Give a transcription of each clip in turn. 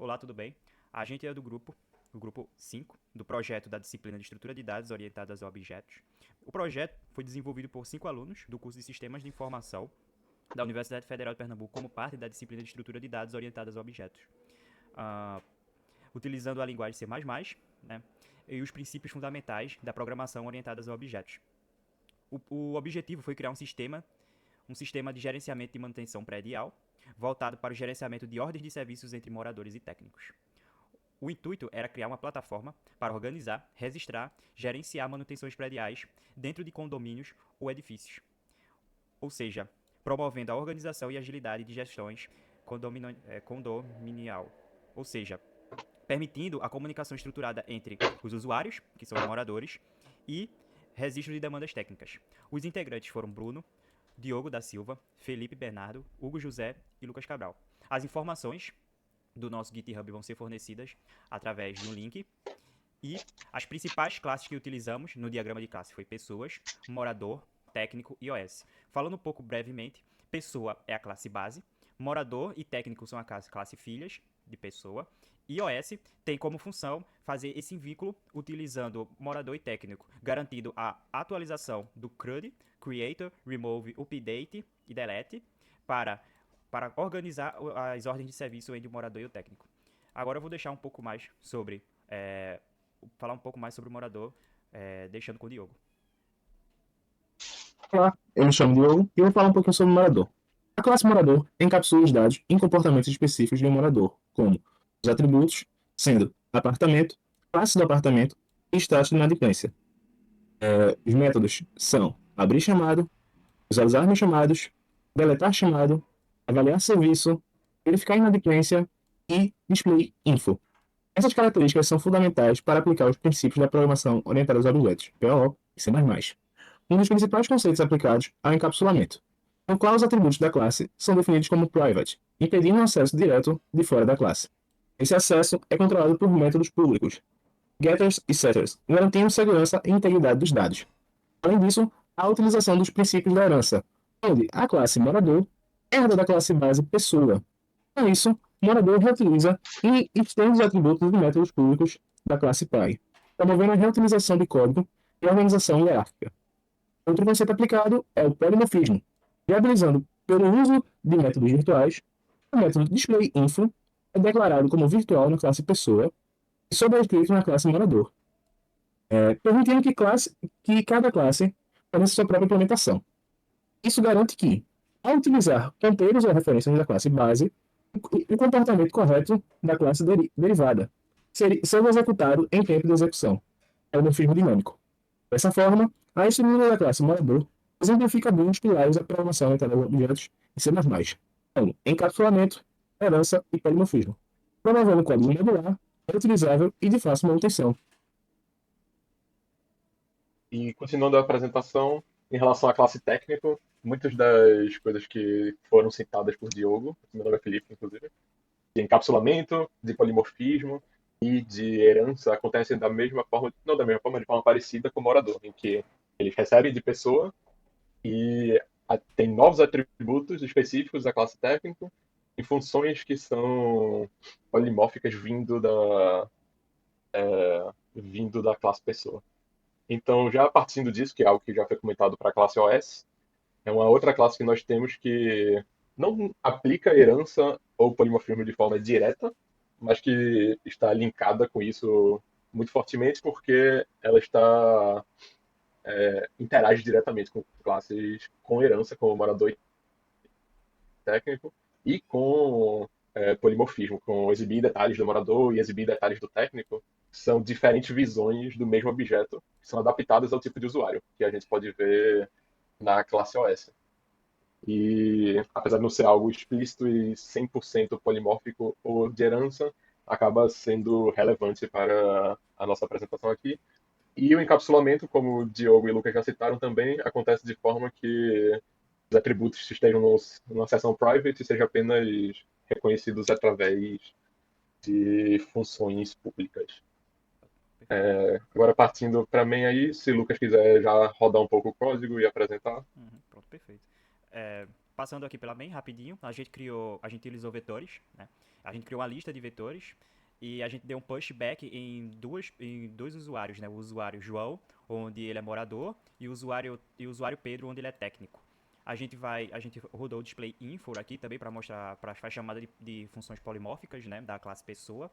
Olá, tudo bem? A gente é do grupo 5, do projeto da disciplina de Estrutura de Dados Orientadas a Objetos. O projeto foi desenvolvido por 5 alunos do curso de Sistemas de Informação da Universidade Federal de Pernambuco como parte da disciplina de Estrutura de Dados Orientadas a Objetos, ah, utilizando a linguagem C++, né, e os princípios fundamentais da programação orientadas a objetos. O objetivo foi criar um sistema de gerenciamento e manutenção predial, voltado para o gerenciamento de ordens de serviços entre moradores e técnicos. O intuito era criar uma plataforma para organizar, registrar, gerenciar manutenções prediais dentro de condomínios ou edifícios, ou seja, promovendo a organização e agilidade de gestões condominial, ou seja, permitindo a comunicação estruturada entre os usuários, que são os moradores, e registro de demandas técnicas. Os integrantes foram Bruno, Diogo da Silva, Felipe Bernardo, Hugo José e Lucas Cabral. As informações do nosso GitHub vão ser fornecidas através de um link. E as principais classes que utilizamos no diagrama de classe foi pessoas, morador, técnico e OS. Falando um pouco brevemente, pessoa é a classe base, morador e técnico são a classe filhas de pessoa, e OS tem como função fazer esse vínculo utilizando morador e técnico, garantindo a atualização do CRUD, Creator, Remove, Update e Delete, para, para organizar as ordens de serviço entre o morador e o técnico. Agora eu vou deixar um pouco mais sobre falar um pouco mais sobre o morador, deixando com o Diogo. Olá, eu me chamo Diogo e vou falar um pouquinho sobre o morador. A classe morador encapsula os dados em comportamentos específicos de um morador, como os atributos, sendo apartamento, classe do apartamento e status de inadimplência. Os métodos são abrir chamado, visualizar meus chamados, deletar chamado, avaliar serviço, verificar inadimplência e display info. Essas características são fundamentais para aplicar os princípios da programação orientada aos objetos, PO e C++. Um dos principais conceitos aplicados é o encapsulamento, no qual os atributos da classe são definidos como private, impedindo o acesso direto de fora da classe. Esse acesso é controlado por métodos públicos, getters e setters, garantindo segurança e integridade dos dados. Além disso, há a utilização dos princípios da herança, onde a classe morador herda da classe base pessoa. Com isso, o morador reutiliza e estende os atributos de métodos públicos da classe pai, promovendo a reutilização de código e a organização hierárquica. Outro conceito aplicado é o polimorfismo, viabilizando, pelo uso de métodos virtuais, o método displayInfo é declarado como virtual na classe pessoa e sobrescrito na classe morador, permitindo que cada classe forneça sua própria implementação. Isso garante que, ao utilizar ponteiros ou referências da classe base, o comportamento correto da classe derivada seja executado em tempo de execução. É o morfismo dinâmico. Dessa forma, a estrutura da classe morador exemplifica bem os pilares da programação orientada a objetos em C++, como encapsulamento, herança e polimorfismo, promovendo código modular, reutilizável e de fácil manutenção. E continuando a apresentação, em relação à classe técnico, muitas das coisas que foram citadas por Diogo, meu nome é Felipe, inclusive, de encapsulamento, de polimorfismo e de herança acontecem da mesma forma, não da mesma forma, de forma parecida com o morador, em que eles recebem de pessoa e tem novos atributos específicos da classe técnico e funções que são polimórficas vindo da classe pessoa. Então, já partindo disso, que é algo que já foi comentado para a classe OS, é uma outra classe que nós temos que não aplica herança ou polimorfismo de forma direta, mas que está linkada com isso muito fortemente porque ela interage diretamente com classes com herança, como morador e técnico, e com polimorfismo, com exibir detalhes do morador e exibir detalhes do técnico, são diferentes visões do mesmo objeto, que são adaptadas ao tipo de usuário, que a gente pode ver na classe OS. E apesar de não ser algo explícito e 100% polimórfico ou de herança, acaba sendo relevante para a nossa apresentação aqui. E o encapsulamento, como o Diogo e o Lucas já citaram também, acontece de forma que os atributos estejam numa seção private e sejam apenas reconhecidos através de funções públicas. Agora partindo para mim aí, se o Lucas quiser já rodar um pouco o código e apresentar. Pronto, perfeito. passando aqui pela bem rapidinho, a gente utilizou vetores, né? A gente criou uma lista de vetores e a gente deu um pushback em dois usuários, né? O usuário João, onde ele é morador, e o usuário Pedro, onde ele é técnico. A gente rodou o display info aqui também para mostrar, para fazer chamada de funções polimórficas, né, da classe pessoa.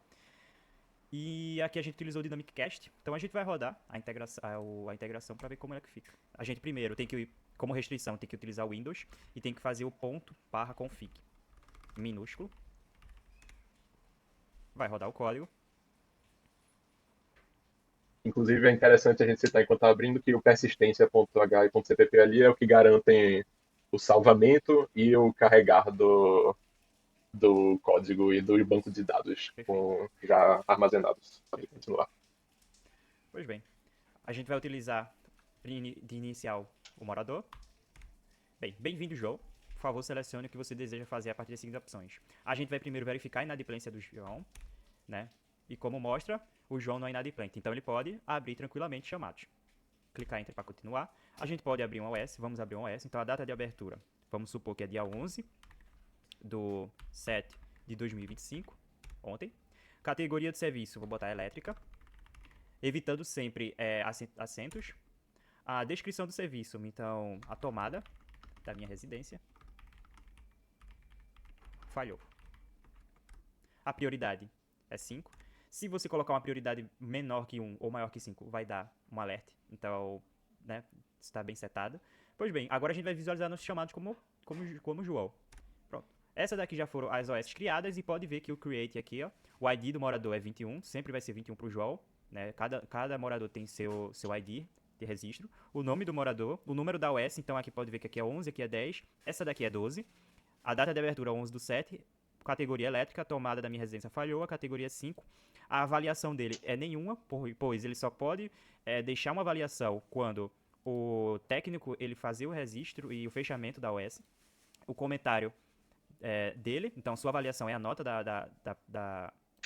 E aqui a gente utilizou o Dynamic Cast. Então a gente vai rodar a integração para ver como é que fica. A gente primeiro tem que, como restrição, tem que utilizar o Windows e tem que fazer o /config minúsculo. Vai rodar o código. Inclusive, é interessante a gente citar enquanto está abrindo que o persistência.h e .cpp ali é o que garantem o salvamento e o carregar do código e do banco de dados já armazenados. Pode continuar. Pois bem, a gente vai utilizar de inicial o morador. Bem-vindo, João. Por favor, selecione o que você deseja fazer a partir das seguintes opções. A gente vai primeiro verificar a inadimplência do João, né? E como mostra, o João não é inadimplente, então ele pode abrir tranquilamente chamados. Clicar em Enter para continuar. A gente pode abrir um OS, vamos abrir um OS. Então a data de abertura, vamos supor que é dia 11/7/2025, ontem. Categoria de serviço, vou botar elétrica. Evitando sempre assentos. A descrição do serviço, então a tomada da minha residência. Falhou. A prioridade é 5. Se você colocar uma prioridade menor que 1 ou maior que 5, vai dar um alerta. Então, né, está bem setado. Pois bem, agora a gente vai visualizar nossos chamados como João. Pronto. Essa daqui já foram as OS criadas e pode ver que o create aqui, ó, o ID do morador é 21, sempre vai ser 21 para o João. Né? Cada morador tem seu ID de registro. O nome do morador, o número da OS, então aqui pode ver que aqui é 11, aqui é 10. Essa daqui é 12. A data de abertura é 11/7. Categoria elétrica, tomada da minha residência falhou. A categoria 5. A avaliação dele é nenhuma, pois ele só pode deixar uma avaliação quando o técnico ele fazer o registro e o fechamento da OS. O comentário dele, então sua avaliação é a nota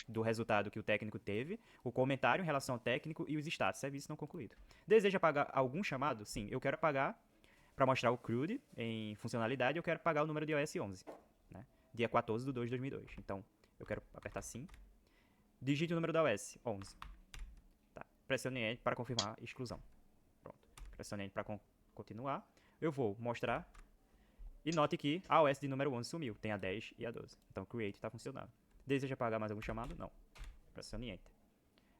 do resultado que o técnico teve, o comentário em relação ao técnico e os status, serviço não concluído. Deseja apagar algum chamado? Sim, eu quero apagar, para mostrar o CRUD em funcionalidade, eu quero apagar o número de OS 11, né? Dia 14/2/2002. Então, eu quero apertar sim. Digite o número da OS, 11. Tá. Pressione Enter para confirmar a exclusão. Pronto. Pressione Enter para continuar. Eu vou mostrar. E note que a OS de número 11 sumiu. Tem a 10 e a 12. Então, Create está funcionando. Deseja apagar mais algum chamado? Não. Pressione Enter.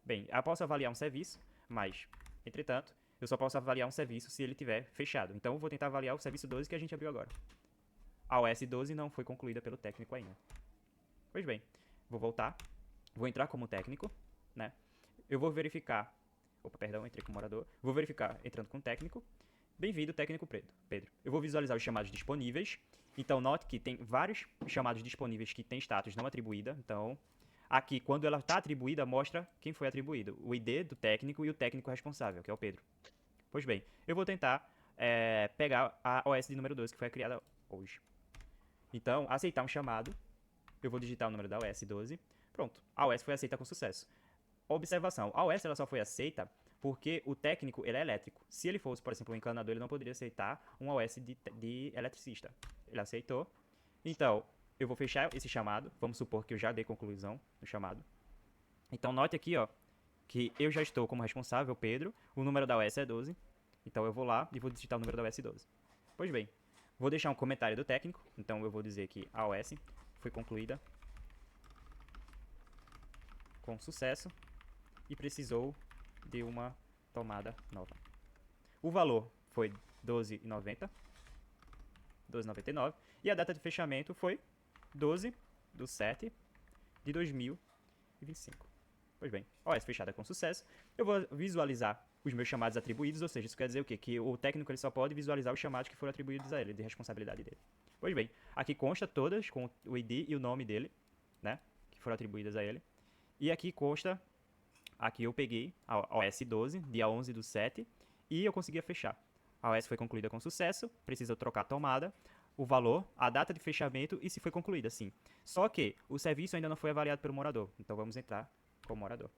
Bem, eu posso avaliar um serviço, mas, entretanto, eu só posso avaliar um serviço se ele estiver fechado. Então, eu vou tentar avaliar o serviço 12 que a gente abriu agora. A OS 12 não foi concluída pelo técnico ainda. Pois bem, vou voltar. Vou entrar como técnico, né? Eu vou verificar... Opa, perdão, entrei como morador. Vou verificar entrando com técnico. Bem-vindo, técnico Pedro. Eu vou visualizar os chamados disponíveis. Então, note que tem vários chamados disponíveis que tem status não atribuída. Então, aqui, quando ela está atribuída, mostra quem foi atribuído. O ID do técnico e o técnico responsável, que é o Pedro. Pois bem, eu vou tentar pegar a OS de número 12, que foi criada hoje. Então, aceitar um chamado. Eu vou digitar o número da OS 12. Pronto, a OS foi aceita com sucesso. Observação, a OS ela só foi aceita porque o técnico ele é elétrico. Se ele fosse, por exemplo, um encanador, ele não poderia aceitar uma OS de eletricista. Ele aceitou. Então, eu vou fechar esse chamado. Vamos supor que eu já dei conclusão no chamado. Então, note aqui, ó, que eu já estou como responsável, Pedro. O número da OS é 12. Então, eu vou lá e vou digitar o número da OS 12. Pois bem, vou deixar um comentário do técnico. Então, eu vou dizer que a OS foi concluída com sucesso e precisou de uma tomada nova. O valor foi 12,90, 12,99 e a data de fechamento foi 12/7/2025. Pois bem, OS fechada com sucesso. Eu vou visualizar os meus chamados atribuídos, ou seja, isso quer dizer o quê? Que o técnico ele só pode visualizar os chamados que foram atribuídos a ele, de responsabilidade dele. Pois bem, aqui consta todas com o ID e o nome dele, né, que foram atribuídas a ele. E aqui consta, aqui eu peguei a OS 12, dia 11/7, e eu conseguia fechar. A OS foi concluída com sucesso, precisa trocar a tomada, o valor, a data de fechamento e se foi concluída, sim. Só que o serviço ainda não foi avaliado pelo morador, então vamos entrar como morador.